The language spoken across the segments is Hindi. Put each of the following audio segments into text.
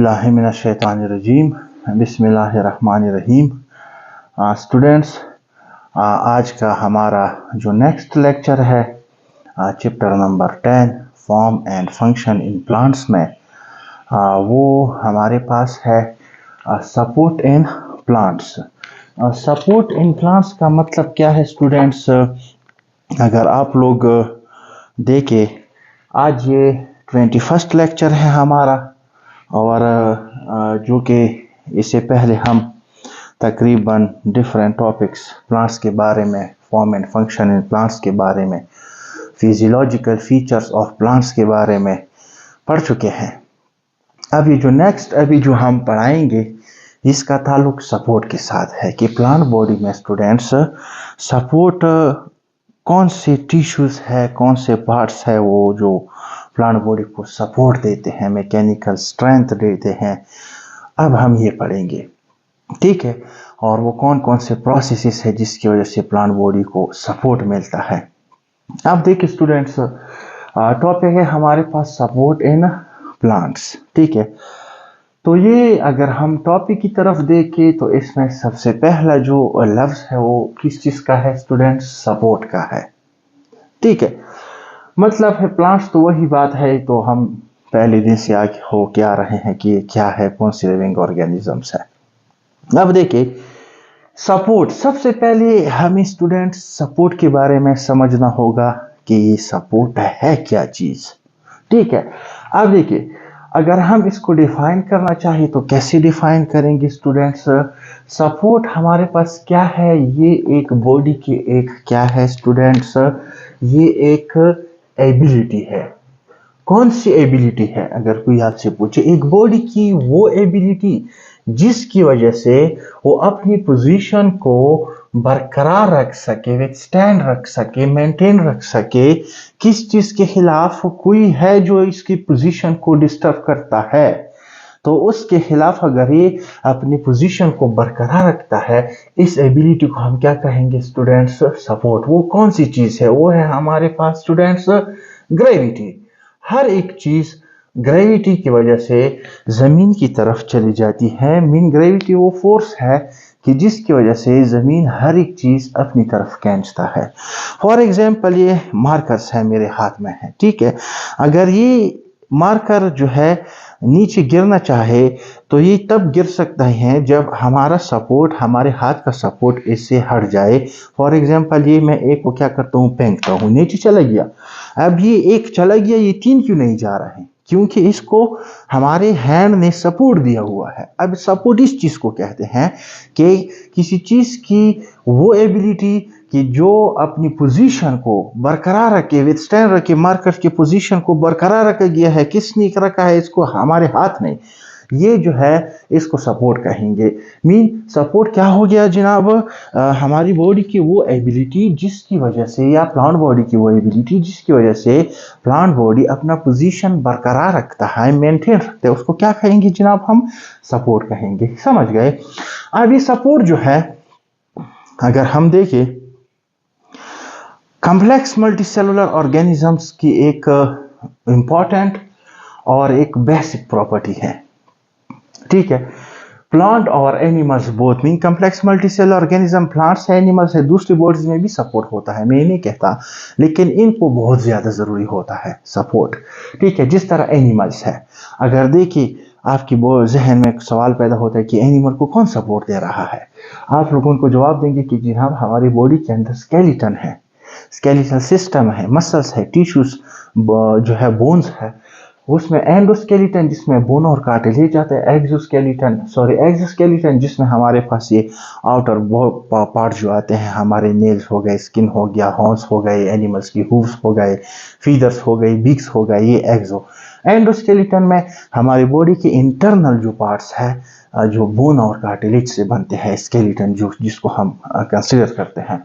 औज़ुबिल्लाहिमिनश्शैतानिर्रजीम बिस्मिल्लाहिर्रहमानिर्रहीम। स्टूडेंट्स, आज का हमारा जो नेक्स्ट लेक्चर है chapter number 10 form and function in plants में वो हमारे पास है support in plants. Support in plants का मतलब क्या है स्टूडेंट्स? अगर आप लोग देखें, आज ये 21st लेक्चर है हमारा, और जो कि इससे पहले हम तकरीबन डिफरेंट टॉपिक्स प्लांट्स के बारे में, form and function in plants के बारे में, फिजियोलॉजिकल फीचर्स ऑफ प्लांट्स के बारे में पढ़ चुके हैं। अभी जो हम पढ़ाएंगे इसका ताल्लुक सपोर्ट के साथ है कि प्लांट बॉडी में स्टूडेंट्स सपोर्ट कौन से टिश्यूज है, कौन से पार्ट्स है वो जो प्लांट बॉडी को सपोर्ट देते हैं, मैकेनिकल स्ट्रेंथ देते हैं। अब हम ये पढ़ेंगे, ठीक है, और वो कौन कौन से प्रोसेसेस है जिसकी वजह से प्लांट बॉडी को सपोर्ट मिलता है। अब देखिए स्टूडेंट्स, टॉपिक है हमारे पास सपोर्ट इन प्लांट्स, ठीक है। तो ये अगर हम टॉपिक की तरफ देखें तो इसमें सबसे पहला जो लफ्ज़ है वो किस चीज़ का है स्टूडेंट्स? सपोर्ट का है, ठीक है। मतलब है प्लांट्स तो वही बात है, तो हम पहले दिन से आगे हो के आ रहे हैं कि क्या है, कौन सी लिविंग ऑर्गेनिजम्स है। अब देखिए सपोर्ट, सबसे पहले हमें स्टूडेंट सपोर्ट के बारे में समझना होगा कि ये सपोर्ट है क्या चीज़, ठीक है। अब देखिए अगर हम इसको डिफाइन करना चाहें तो कैसे डिफाइन करेंगे स्टूडेंट्स? सपोर्ट हमारे पास क्या है? ये एक बॉडी की एक क्या है स्टूडेंट्स? ये एक एबिलिटी है। कौन सी एबिलिटी है? अगर कोई आपसे पूछे, एक बॉडी की वो एबिलिटी जिसकी वजह से वो अपनी पोजीशन को बरकरार रख सके, विथस्टैंड रख सके, मेंटेन रख सके। किस चीज के खिलाफ? कोई है जो इसकी पोजीशन को डिस्टर्ब करता है, तो उसके खिलाफ अगर ये अपनी पोजीशन को बरकरार रखता है, इस एबिलिटी को हम क्या कहेंगे स्टूडेंट्स? सपोर्ट। वो कौन सी चीज है? वो है हमारे पास स्टूडेंट्स ग्रेविटी। हर एक चीज ग्रेविटी की वजह से जमीन की तरफ चली जाती है। मीन ग्रेविटी वो फोर्स है कि जिसकी वजह से जमीन हर एक चीज अपनी तरफ खींचता है। फॉर एग्जाम्पल ये मार्कर्स है मेरे हाथ में है, ठीक है। अगर ये मार्कर जो है नीचे गिरना चाहे तो ये तब गिर सकता है जब हमारा सपोर्ट, हमारे हाथ का सपोर्ट इससे हट जाए। फॉर एग्जांपल ये मैं एक को क्या करता हूँ, फेंकता हूँ, नीचे चला गया। अब ये एक चला गया, ये तीन क्यों नहीं जा रहे हैं? क्योंकि इसको हमारे हैंड ने सपोर्ट दिया हुआ है। अब सपोर्ट इस चीज को कहते हैं कि किसी चीज की वो एबिलिटी कि जो अपनी पोजीशन को बरकरार रखे, विथस्टैंड रखे, मार्कर्स की पोजीशन को बरकरार रखा गया है। किसने रखा है इसको? हमारे हाथ ने। ये जो है इसको सपोर्ट कहेंगे। मीन सपोर्ट क्या हो गया जनाब? हमारी बॉडी की वो एबिलिटी जिसकी वजह से, या प्लांट बॉडी की वो एबिलिटी जिसकी वजह से प्लांट बॉडी अपना पोजीशन बरकरार रखता है, मेंटेन रखता है, उसको क्या कहेंगे जनाब? हम सपोर्ट कहेंगे। समझ गए? अब ये सपोर्ट जो है अगर हम देखें, कॉम्प्लेक्स मल्टीसेलुलर ऑर्गेनिजम्स की एक इंपॉर्टेंट और एक बेसिक प्रॉपर्टी है, ठीक है। प्लांट और animals both mean complex multicellular organism, plants है, एनिमल्स है, दूसरी बॉडीज में भी सपोर्ट होता है, मैं नहीं कहता, लेकिन इनको बहुत ज्यादा जरूरी होता है सपोर्ट, ठीक है। जिस तरह एनिमल्स है, अगर देखिए आपकी जहन में एक सवाल पैदा होता है कि एनिमल को कौन सपोर्ट दे रहा है, आप लोगों को जवाब देंगे कि जी हाँ, हमारी बॉडी के अंदर स्केलेटन है, स्केलेटल सिस्टम है, मसल्स है, टिश्यूज जो है, बोन्स है, उसमें एंडोस्केलेटन जिसमें बोन और कार्टिलेज आता है, एक्सोस्केलेटन जिसमें हमारे पास ये आउटर पार्ट जो आते हैं, हमारे नेल्स हो गए, स्किन हो गया, हॉर्न्स हो गए, एनिमल्स की हूव्स हो गए, फीदर्स हो गई, बीक्स हो गए, ये एक्सो। एंडोस्केलेटन में हमारी बॉडी के इंटरनल जो पार्ट्स है जो बोन और कार्टिलेज से बनते हैं, स्केलेटन जो जिसको हम कंसीडर करते हैं,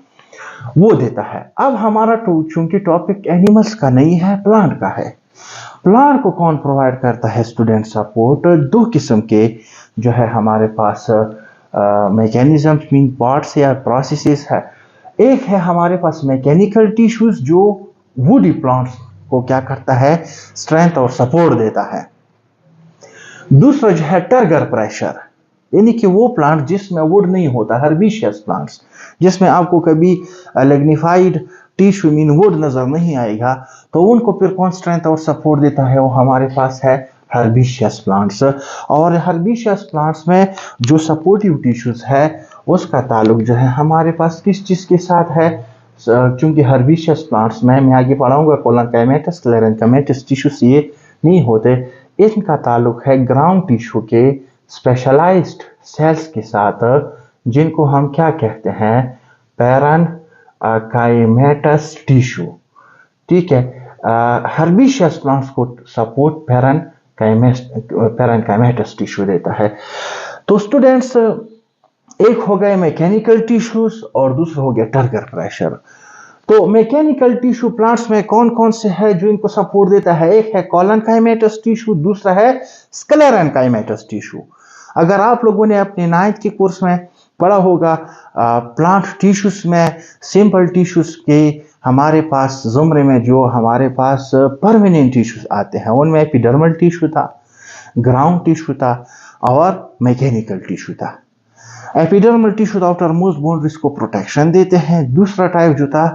वो देता है। अब हमारा चूंकि टॉपिक एनिमल्स का नहीं है, प्लांट का है। प्लांट को कौन प्रोवाइड करता है स्टूडेंट सपोर्ट? दो किस्म के जो है हमारे पास मैकेनिज्म मीन पार्ट्स या प्रोसेसेस है। एक है हमारे पास मैकेनिकल टिश्यूज जो वुडी प्लांट्स को क्या करता है? स्ट्रेंथ और सपोर्ट देता है। दूसरा जो है टर्गर प्रेशर, यानी कि वो प्लांट जिसमें वुड नहीं होता, हर्बिशियस प्लांट्स जिसमें आपको कभी लिग्निफाइड टिश्यू मीन वुड नजर नहीं आएगा, तो उनको फिर कौन स्ट्रेंथ और सपोर्ट देता है, वो हमारे पास है हर्बिशियस प्लांट्स। और हर्बिशियस प्लांट्स में जो सपोर्टिव टिश्यूज है उसका ताल्लुक जो है हमारे पास किस चीज के साथ है, क्योंकि हर्बिशियस प्लांट्स में मैं आगे पढ़ाऊंगा कोलनकाइमेटस क्लेरेंकाइमेटस टिश्यूज ये नहीं होते, इनका ताल्लुक है ग्राउंड टिश्यू के स्पेशलाइज्ड सेल्स के साथ, जिनको हम क्या कहते हैं, पैरेनकाइमेटस टिश्यू। ठीक है, हर्बिशियस प्लांट्स को सपोर्ट पैरेनकाइमेटस टिश्यू देता है। तो स्टूडेंट्स, एक हो गए मैकेनिकल टिश्यूज और दूसरा हो गया टर्गर प्रेशर। तो मैकेनिकल टिश्यू प्लांट्स में कौन कौन से है जो इनको सपोर्ट देता है, एक है कोलनकाइमेटस टिश्यू, दूसरा है स्क्लेरेनकाइमेटस टिश्यू। अगर आप लोगों ने अपने 9th के कोर्स में पढ़ा होगा प्लांट टिश्यूज में सिंपल टिश्यूज के हमारे पास जुमरे में जो हमारे पास परमानेंट टिश्यूज आते हैं, उनमें एपिडर्मल टिश्यू था, ग्राउंड टिश्यू था और मैकेनिकल टिश्यू था। Epidermal tissue outer most boundaries को प्रोटेक्शन देते हैं। दूसरा टाइप जो था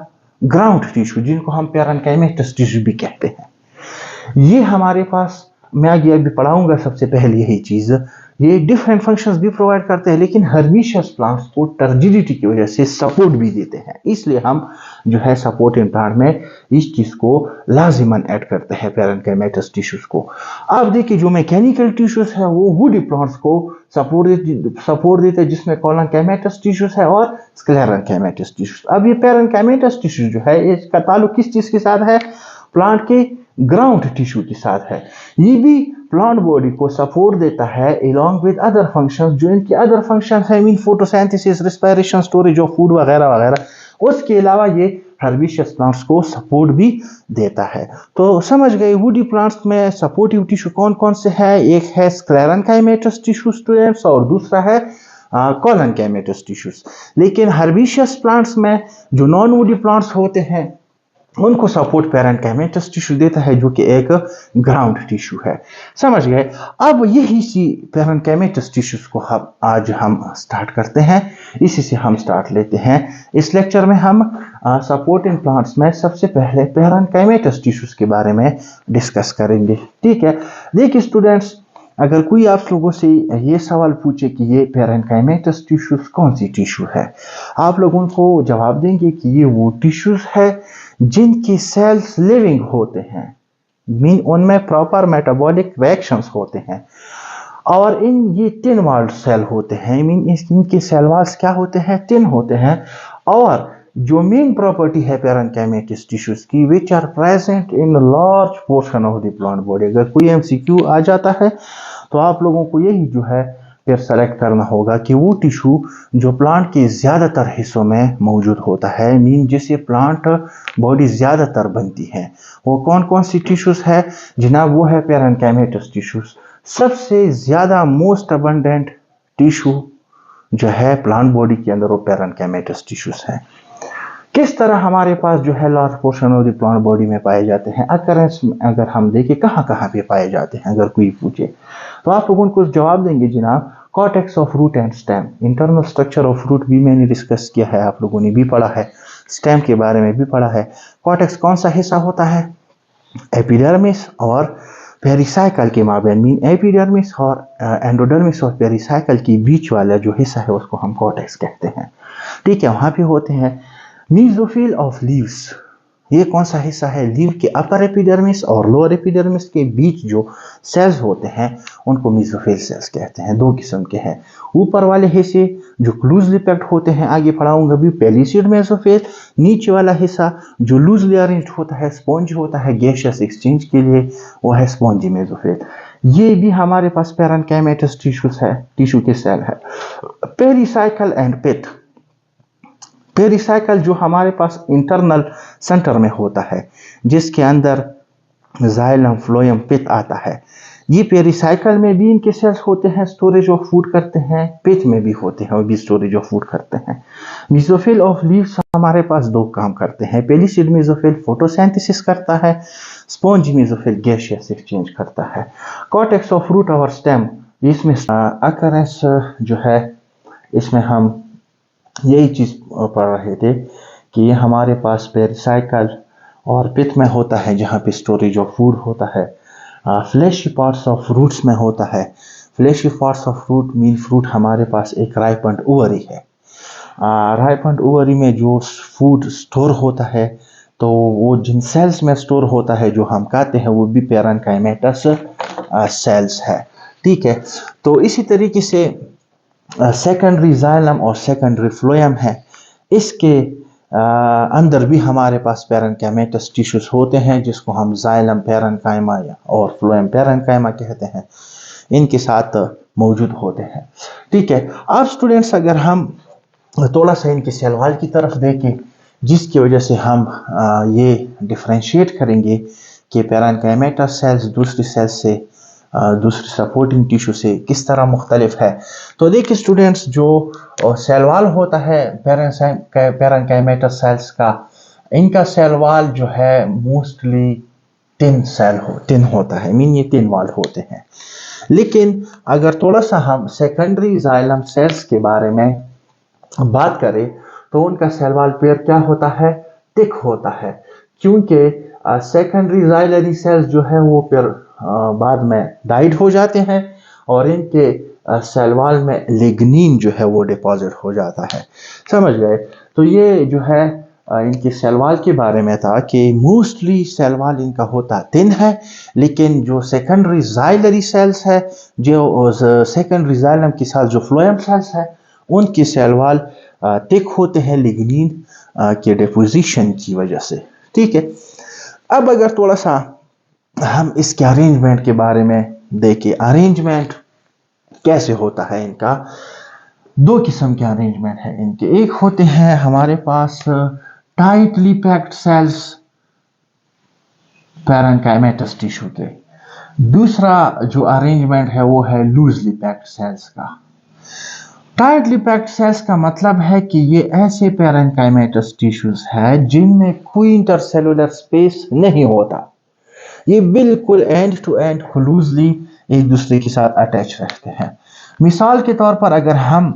ग्राउंड टिश्यू, जिनको हम पैरेनकाइमेटस टिश्यू भी कहते हैं, ये हमारे पास मैं आगे अभी पढ़ाऊंगा। सबसे पहले यही चीज, ये डिफरेंट फंक्शंस भी प्रोवाइड करते हैं, लेकिन हर्बिशियस प्लांट्स को टर्जिडिटी की वजह से सपोर्ट भी देते हैं, इसलिए हम जो है सपोर्ट इन प्लांट में इस चीज को लाजिमन ऐड करते हैं, पैरेनकाइमेटस टिश्यूज को। अब देखिए, जो मैकेनिकल टिश्यूज है वो वुडी प्लांट्स को सपोर्ट देते हैं, जिसमें कोलनकाइमेटस टिश्यूज है और स्क्लेरेनकाइमेटस टिश्यूज। अब ये पैरेनकाइमेटस टिश्यू जो है इसका ताल्लुक किस चीज के साथ है, प्लांट के ग्राउंड टिश्यू के साथ है। ये भी प्लांट बॉडी को सपोर्ट देता है along with अदर फंक्शंस, जो इनके अदर फंक्शंस है mean photosynthesis, respiration, storage of food वगैरह वगैरह। उसके अलावा ये हर्बिशियस प्लांट्स को सपोर्ट भी देता है। तो समझ गए वुडी प्लांट्स में सपोर्टिव टिश्यू कौन कौन से है, एक है स्क्लेरेनकाइमेटस टिश्यू स्टूडेंट्स और दूसरा है कोलनकाइमेटस टिश्यूज। लेकिन हर्बिशियस प्लांट्स में जो नॉन वुडी प्लांट्स होते हैं उनको सपोर्ट पैरेनकाइमेटस टिश्यू देता है, जो कि एक ग्राउंड टिश्यू है। समझ गए। अब यही सी पैरेनकाइमेटस टिश्यूज को आज हम स्टार्ट करते हैं, इसी से हम स्टार्ट लेते हैं। इस लेक्चर में हम सपोर्ट इन प्लांट्स में सबसे पहले पैरेनकाइमेटस टिश्यूज के बारे में डिस्कस करेंगे। ठीक है, देखिए स्टूडेंट्स, अगर कोई आप लोगों से ये सवाल पूछे कि ये पैरेनकाइमेटस टिश्यूज कौन सी टिश्यू है, आप लोगों को जवाब देंगे कि ये वो टिश्यूज है जिनके सेल्स लिविंग होते हैं, मीन उनमें प्रॉपर मेटाबॉलिक रिएक्शंस होते हैं, और ये टिन वॉल्ड सेल होते हैं, मीन इनके सेल वॉल्स क्या होते हैं, टिन होते हैं। और जो मेन प्रॉपर्टी है पैरेनकाइमेटस टिश्यूज की, which are present in large portion of the plant body. अगर कोई एमसीक्यू आ जाता है तो आप लोगों को यही जो है फिर सेलेक्ट करना होगा कि वो टिश्यू जो प्लांट के ज्यादातर हिस्सों में मौजूद होता है, मीन जिससे प्लांट बॉडी ज्यादातर बनती है, वो कौन कौन सी टिश्यूज है जनाब, वो है पैरेनकाइमेटस टिश्यूज। सबसे ज्यादा मोस्ट अबंडेंट टिश्यू जो है प्लांट बॉडी के अंदर वो पैरेनकाइमेटस टिश्यूज है। किस तरह हमारे पास जो है large portion of the plant body में पाए जाते हैं, अगर हम देखें कहाँ कहाँ पे पाए जाते हैं, अगर कोई पूछे तो आप लोगों को जवाब देंगे जनाब cortex of root and stem. Internal structure of root भी मैंने डिस्कस किया है, आप लोगों ने भी पढ़ा है, स्टेम के बारे में भी पढ़ा है। कॉर्टेक्स कौन सा हिस्सा होता है, एपिडर्मिस और पेरिसाइकल के माबैन, मीन एपिडर्मिस और एंडोडर्मिस और पेरिसाइकल के बीच वाला जो हिस्सा है उसको हम कॉर्टेक्स कहते हैं। ठीक है, वहां पे होते हैं मेसोफिल ऑफ लीव्स। ये कौन सा हिस्सा है, लीव के अपर एपिडर्मिस और लोअर एपिडर्मिस के बीच जो सेल्स होते हैं उनको मेसोफिल सेल्स कहते हैं। दो किस्म के हैं, ऊपर वाले हिस्से जो क्लोजली पैक्ड होते हैं, आगे पढ़ाऊंगा भी, पेलिसिड मेसोफिल। नीचे वाला हिस्सा जो लूजली अरेंज्ड होता है, स्पॉन्ज होता है गैसियस एक्सचेंज के लिए, वो है स्पॉन्जी मेसोफिल। ये भी हमारे पास पैरेनकाइमेटस टिश्यू के सेल है। Pericycle and pith. पेरिसाइकल जो हमारे पास इंटरनल सेंटर में होता है, जिसके अंदर जाइलम, फ्लोएम, पिथ आता है, ये पेरिसाइकल में भी इनके सेल्स होते हैं, स्टोरेज ऑफ फूड करते हैं, पिथ में भी होते हैं, वो भी स्टोरेज ऑफ फूड करते हैं। मेसोफिल ऑफ लीव्स हमारे पास दो काम करते हैं। पेलिसिड मेसोफिल फोटोसिंथेसिस करता है, स्पॉन्जी मेसोफिल गैसियस एक्सचेंज करता है। कॉर्टेक्स ऑफ रूट और स्टेम, इसमें अकरेंस जो है, इसमें हम यही चीज़ पढ़ रहे थे कि हमारे पास पेरिसाइकल और पिथ में होता है, जहाँ पे स्टोरेज ऑफ फूड होता है। फ्लैशी पार्ट्स ऑफ रूट्स में होता है। Fleshy parts of fruit mean fruit हमारे पास एक राइपेंड ओवरी है। राइपेंड ओवरी में जो फूड स्टोर होता है, तो वो जिन सेल्स में स्टोर होता है जो हम खाते हैं, वो भी पैरेन्काइमेटस सेल्स है। ठीक है, तो इसी तरीके से सेकेंडरी जाइलम और सेकेंडरी फ्लोएम है, इसके अंदर भी हमारे पास पैरेन्काइमेटस टिश्यूज होते हैं, जिसको हम जाइलम पैरेन्काइमा और फ्लोएम पैरेन्काइमा कहते हैं, इनके साथ मौजूद होते हैं। ठीक है, अब स्टूडेंट्स अगर हम थोड़ा सा इनके सेल वॉल की तरफ देखें, जिसकी वजह से हम ये डिफ्रेंशिएट करेंगे कि पैरेन्काइमेटस सेल्स दूसरी सेल्स से, दूसरी सपोर्टिंग टिश्यू से किस तरह मुख्तलिफ है। तो देखिए स्टूडेंट्स, जो सेल वॉल होता है पैरेन्काइमेटस सेल्स का, इनका सेल वॉल जो है मोस्टली टिन होता है, मीन ये टिन वॉल होते हैं। लेकिन अगर थोड़ा सा हम सेकेंडरी जाइलम सेल्स के बारे में बात करें, तो उनका सेल वॉल पेयर क्या होता है, थिक होता है, क्योंकि सेकेंडरी जाइलरी सेल्स जो है वो फिर बाद में डाइड हो जाते हैं और इनके सेल वॉल में लिग्निन जो है वो डिपॉजिट हो जाता है। समझ गए? तो ये जो है इनके सेल वॉल के बारे में था कि मोस्टली सेल वॉल इनका होता थिन है, लेकिन जो सेकेंडरी जाइलरी सेल्स है, जो सेकेंडरी जाइलम के साथ जो फ्लोएम सेल्स है, उनके सेल वॉल थिक होते हैं लिग्निन के डिपोजिशन की वजह से। ठीक है, अब अगर थोड़ा सा हम इसके अरेंजमेंट के बारे में देखें, अरेंजमेंट कैसे होता है इनका, दो किस्म के अरेंजमेंट है इनके। एक होते हैं हमारे पास tightly packed cells parenchymatous tissue के, दूसरा जो अरेंजमेंट है वो है लूजली पैक्ड सेल्स का। टाइटली पैक्ड सेल्स का मतलब है कि ये ऐसे पैरेन्काइमेटस टिश्यूज है जिनमें कोई इंटरसेलुलर स्पेस नहीं होता, ये बिल्कुल एंड टू एंड लूजली एक दूसरे के साथ अटैच रहते हैं। मिसाल के तौर पर अगर हम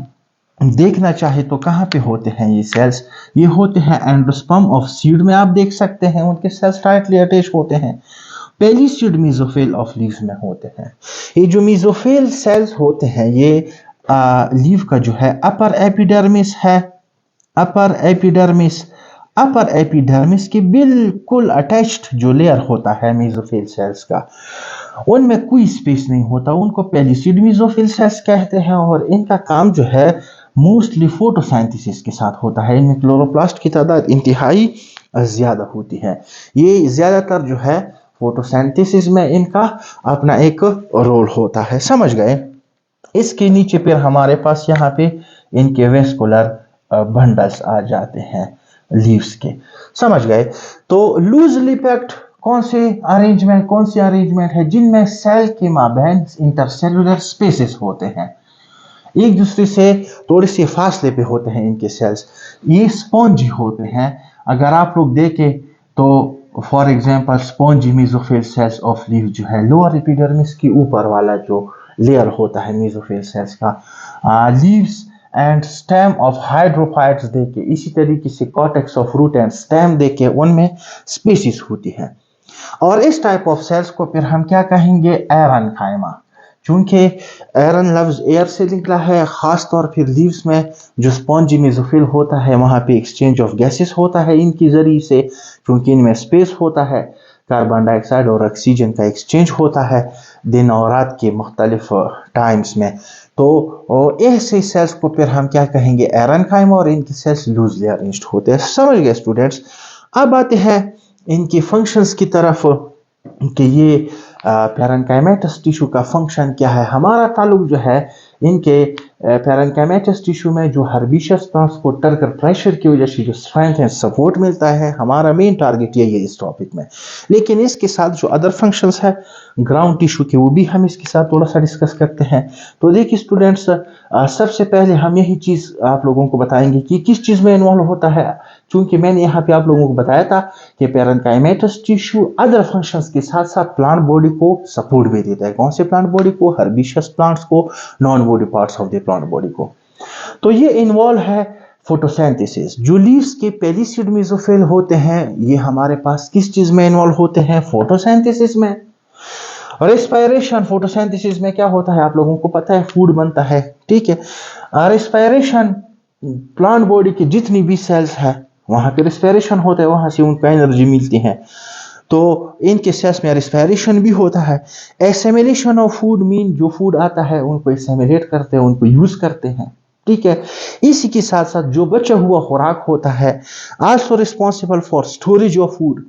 देखना चाहे तो कहाँ पे होते हैं ये सेल्स, ये होते हैं एंडोस्पर्म ऑफ सीड में, आप देख सकते हैं उनके सेल्स टाइटली अटैच होते हैं। पहली सीड मेसोफिल ऑफ लीव्स में होते हैं। ये जो मेसोफिल सेल्स होते हैं, ये लीव का जो है अपर एपिडर्मिस है, अपर एपिडर्मिस के बिल्कुल अटैच्ड जो लेयर होता है मेसोफिल सेल्स का, उनमें कोई स्पेस नहीं होता, उनको पेलिसिड मेसोफिल सेल्स कहते हैं। और इनका काम जो है मोस्टली फोटोसिंथेसिस के साथ होता है। इनमें क्लोरोप्लास्ट की तादाद इंतहाई ज़्यादा होती है। ये ज़्यादातर जो है फोटोसिंथेसिस में इनका अपना एक रोल होता है। समझ गए? इसके नीचे फिर हमारे पास यहाँ पे इनके वेस्कुलर बंडल्स आ जाते हैं लीव्स के। समझ गए? तो लूजली पैक्ड कौन सी अरेंजमेंट है जिनमें सेल के माबैन इंटरसेलुलर स्पेसेस होते हैं, एक दूसरे से थोड़े से फासले पे होते हैं इनके सेल्स, ये स्पॉन्जी होते हैं। अगर आप लोग देखें तो for example spongy mesophyll cells of leave जो है लोअर एपिडर्मिस के ऊपर वाला जो लेयर होता है मेसोफिल सेल्स का, leaves and stem of hydrophytes देखे, इसी तरीके से cortex of root and stem देखे, उनमें स्पीसीज होती है। और इस टाइप ऑफ सेल्स को फिर हम क्या कहेंगे, एरनकाइमा, चूंकि एरन लफ्ज एयर से निकला है। खास तौर पर लीव्स में जो स्पॉन्जी मेसोफिल होता है, वहाँ पे एक्सचेंज ऑफ गैसेस होता है इनकी जरिए से, क्योंकि इनमें स्पेस होता है, कार्बन डाइऑक्साइड और ऑक्सीजन का एक्सचेंज होता है दिन और रात के मुख्तलिफ टाइम्स में। तो ऐसे सेल्स को फिर हम क्या कहेंगे, एरनकाइमा, और इनके सेल्स लूजली अरेंज्ड होते हैं। समझ गए स्टूडेंट्स? अब आते हैं इनके फंक्शंस की तरफ कि ये पैरेन्काइमेटस टिश्यू का फंक्शन क्या है। हमारा ताल्लुक जो है इनके पैरेन्काइमेटस टिश्यू में जो हर्बिशियस प्लांट्स को टर्गर प्रेशर की वजह से जो स्ट्रेंथ एंड सपोर्ट मिलता है, हमारा मेन टारगेट यही है इस टॉपिक में। लेकिन इसके साथ जो अदर फंक्शंस है ग्राउंड टिश्यू के, वो भी हम इसके साथ थोड़ा सा डिस्कस करते हैं। तो देखिए स्टूडेंट्स, सबसे पहले हम यही चीज़ आप लोगों को बताएंगे कि किस चीज़ में इन्वॉल्व होता है। क्योंकि मैंने यहाँ पे आप लोगों को बताया था कि पैरेन्काइमेटस टिश्यू अदर फंक्शंस के साथ साथ प्लांट बॉडी को सपोर्ट भी देता है। कौन से प्लांट बॉडी को? हर्बिशियस प्लांट्स को, non body parts of the plant body को। तो ये इन्वॉल्व है फोटोसिंथेसिस। जो लीव्स के पेलिसिड मेसोफिल होते हैं, ये हमारे पास किस चीज में इन्वॉल्व होते हैं? फोटोसिंथेसिस में। रेस्पिरेशन, फोटोसिंथेसिस में क्या होता है आप लोगों को पता है, फूड बनता है, ठीक है। रेस्पिरेशन, प्लांट बॉडी की जितनी भी सेल्स है वहां पे रेस्पिरेशन होता है, वहां से उनको एनर्जी मिलती है। तो इनके सेल्स में रेस्पिरेशन भी होता है। एसिमिलेशन ऑफ फूड मीन जो फूड आता है उनको एसिमिलेट करते हैं, उनको यूज करते हैं, ठीक है। इसी के साथ साथ जो बचा हुआ खुराक होता है, also responsible for storage of food.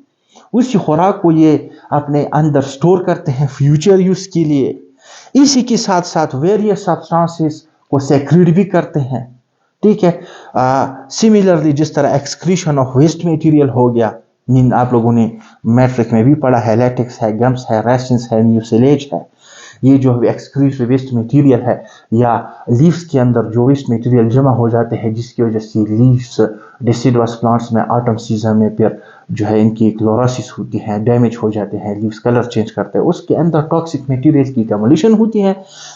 उसी खुराक को ये अपने अंदर स्टोर करते हैं फ्यूचर यूज के लिए। इसी के साथ साथ वेरियस सब्सटेंसेस को सेक्रेट भी करते हैं, ठीक है। सिमिलरली जिस तरह एक्सक्रीशन ऑफ वेस्ट मटेरियल हो गया, मीन आप लोगों ने मैट्रिक में भी पढ़ा है, लैटेक्स है, गम्स है, रेसिन्स है, म्यूसिलेज है। ये जो एक्सक्रीट वेस्ट मटेरियल है, या लीव्स के अंदर जो वेस्ट मटेरियल जमा हो जाते हैं जिसकी वजह से लीव्स डिसिडुअस प्लांट्स में ऑटम सीजन में फिर जो है इनकी क्लोरोसिस होती है, डैमेज हो जाते हैं, लीव्स कलर चेंज करते हैं, उसके अंदर टॉक्सिक मटेरियल की कमोलिशन होती है।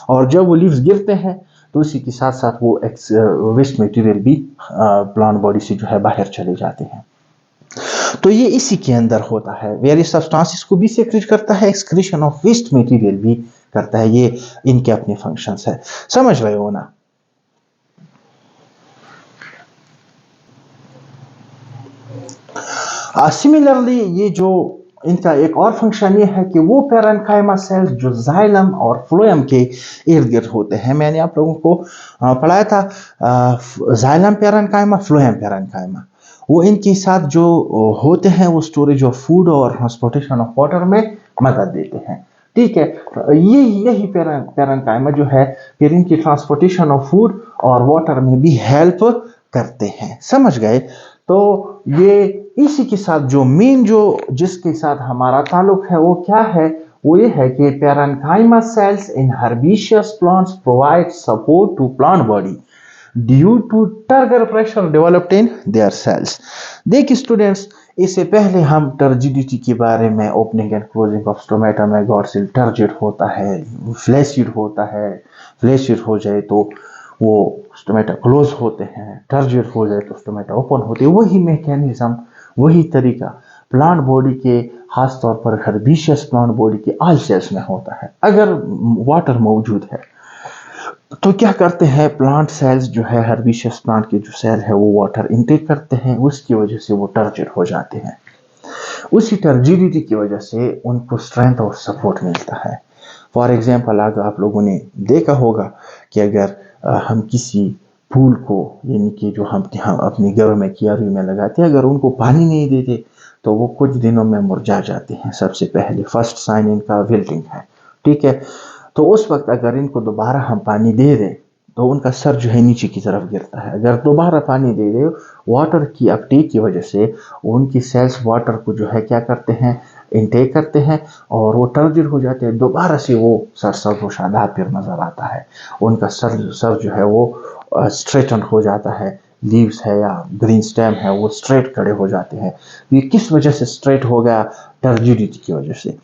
और जब वो लीव्स गिरते हैं तो उसी के साथ साथ वो वेस्ट मटेरियल भी प्लांट बॉडी से जो है बाहर चले जाते हैं। तो ये इसी के अंदर होता है। वेरियस सब्सटेंसेस को भी सेक्रेट करता है, एक्सक्रीशन ऑफ वेस्ट मटेरियल भी करता है। ये इनके अपने फंक्शंस है, समझ रहे हो ना। सिमिलरली ये जो इनका एक और फंक्शन ये है कि वो पैरेन्काइमा सेल्स जो जाइलम और फ्लोएम के इर्द गिर्द होते हैं, मैंने आप लोगों को पढ़ाया था जाइलम पैरेन्काइमा, फ्लोएम पैरेन्काइमा, वो इनके साथ जो होते हैं वो स्टोरेज ऑफ फूड और ट्रांसपोर्टेशन ऑफ वाटर में मदद देते हैं, ठीक है। यही पैरेन्काइमा जो है फिर इनकी ट्रांसपोर्टेशन ऑफ फूड और वाटर में भी हेल्प करते हैं, समझ गए। तो ये इसी के साथ जो मेन जो जिसके साथ हमारा ताल्लुक है वो क्या है, वो ये है कि parenchyma cells in herbaceous plants provide support to plant body due to turgor pressure developed in their cells. देखिए स्टूडेंट्स, इससे पहले हम टर्जिडिटी के बारे में, opening and closing of stomata में गॉड टर्जिड होता है, फ्लैसिड होता है, फ्लैसिड हो जाए तो वो स्टोमेटा क्लोज होते हैं, टर्जिड हो जाए तो स्टोमेटा ओपन होते हैं। वही मैकेनिज्म, वही तरीका प्लांट बॉडी के, खासतौर पर हर्बिशियस प्लांट बॉडी के ऑल सेल्स में होता है। अगर वाटर मौजूद है तो क्या करते हैं प्लांट सेल्स जो है, हर्बिशियस प्लांट के जो सेल है वो वाटर इनटेक करते हैं, उसकी वजह से वो टर्जिड हो जाते हैं। उसी टर्जिडिटी की वजह से उनको स्ट्रेंथ और सपोर्ट मिलता है। फॉर एग्जाम्पल, अगर आप लोगों ने देखा होगा कि अगर हम किसी फूल को, यानी कि जो हम अपने घरों में क्यारी में लगाते हैं, अगर उनको पानी नहीं देते तो वो कुछ दिनों में मुरझा जाते हैं। सबसे पहले फर्स्ट साइन इनका विल्टिंग है, ठीक है। तो उस वक्त अगर इनको दोबारा हम पानी दे दें तो उनका सर जो है नीचे की तरफ गिरता है। अगर दोबारा पानी दे दे, वाटर की अपटेक की वजह से उनकी सेल्स वाटर को जो है क्या करते हैं, इनटेक करते हैं और वो टर्जिड हो जाते हैं। दोबारा से वो सर सरगोशादार फिर नजर आता है, उनका सर जो है वो स्ट्रेटन हो जाता है। लीव्स है या ग्रीन स्टेम है वो स्ट्रेट खड़े हो जाते हैं। ये किस वजह से स्ट्रेट हो गया? टर्जिडिटी की वजह से।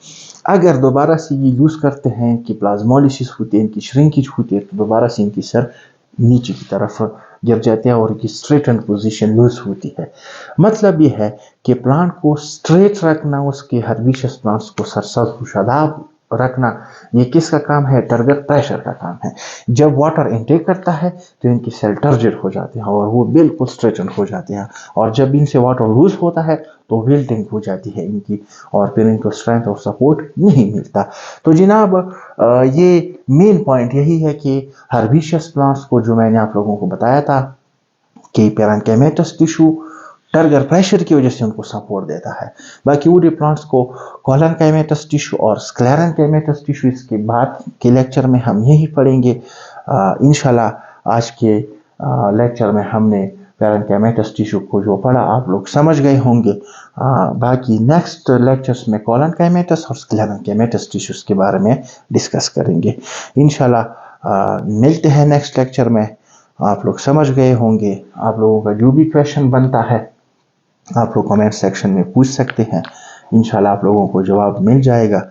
अगर दोबारा से ये यूज करते हैं कि प्लाज्मोलिसिस होती है, इनकी श्रिंकेज होती है, तो दोबारा से इनकी सर नीचे की तरफ गिर जाते हैं और इनकी स्ट्रेटन पोजीशन लूज होती है। मतलब ये है कि प्लांट को स्ट्रेट रखना, उसके हर्बिशियस प्लांट्स को सरसबशादाब रखना, ये किसका काम है? टर्गर प्रेशर का काम है। जब वाटर इनटेक करता है तो इनकी सेल टर्जिड हो जाते हैं और वो बिल्कुल स्ट्रेटन हो जाते हैं, और जब इनसे वाटर लूज होता है तो विल्टिंग हो जाती है इनकी, और फिर इनको स्ट्रेंथ और सपोर्ट नहीं मिलता। तो जनाब, ये मेन पॉइंट यही है कि हर्बिशियस प्लांट्स को, जो मैंने आप लोगों को बताया था कि पैरेन्काइमेटस टिश्यू टर्गर प्रेशर की वजह से उनको सपोर्ट देता है। बाकी वुडी प्लांट्स को कॉलनकाइमेटस टिश्यू और स्क्लेरेन्काइमेटस टिश्यू, इसके बाद के लेक्चर में हम यही पढ़ेंगे इंशाल्लाह। आज के लेक्चर में हमने पैरेन्काइमेटस टिश्यू को जो पढ़ा आप लोग समझ गए होंगे। बाकी नेक्स्ट लेक्चर्स में कोलनकाइमेटस और स्क्लेरेनकाइमेटस टिश्यूज के बारे में डिस्कस करेंगे इंशाल्लाह। मिलते हैं नेक्स्ट लेक्चर में। आप लोग समझ गए होंगे। आप लोगों का जो भी क्वेश्चन बनता है आप लोग कमेंट सेक्शन में पूछ सकते हैं, इंशाल्लाह आप लोगों को जवाब मिल जाएगा।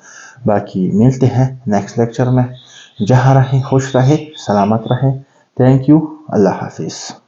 बाकी मिलते हैं नेक्स्ट लेक्चर में। जहाँ रहें खुश रहें, सलामत रहें। Thank you. अल्लाह हाफिज़।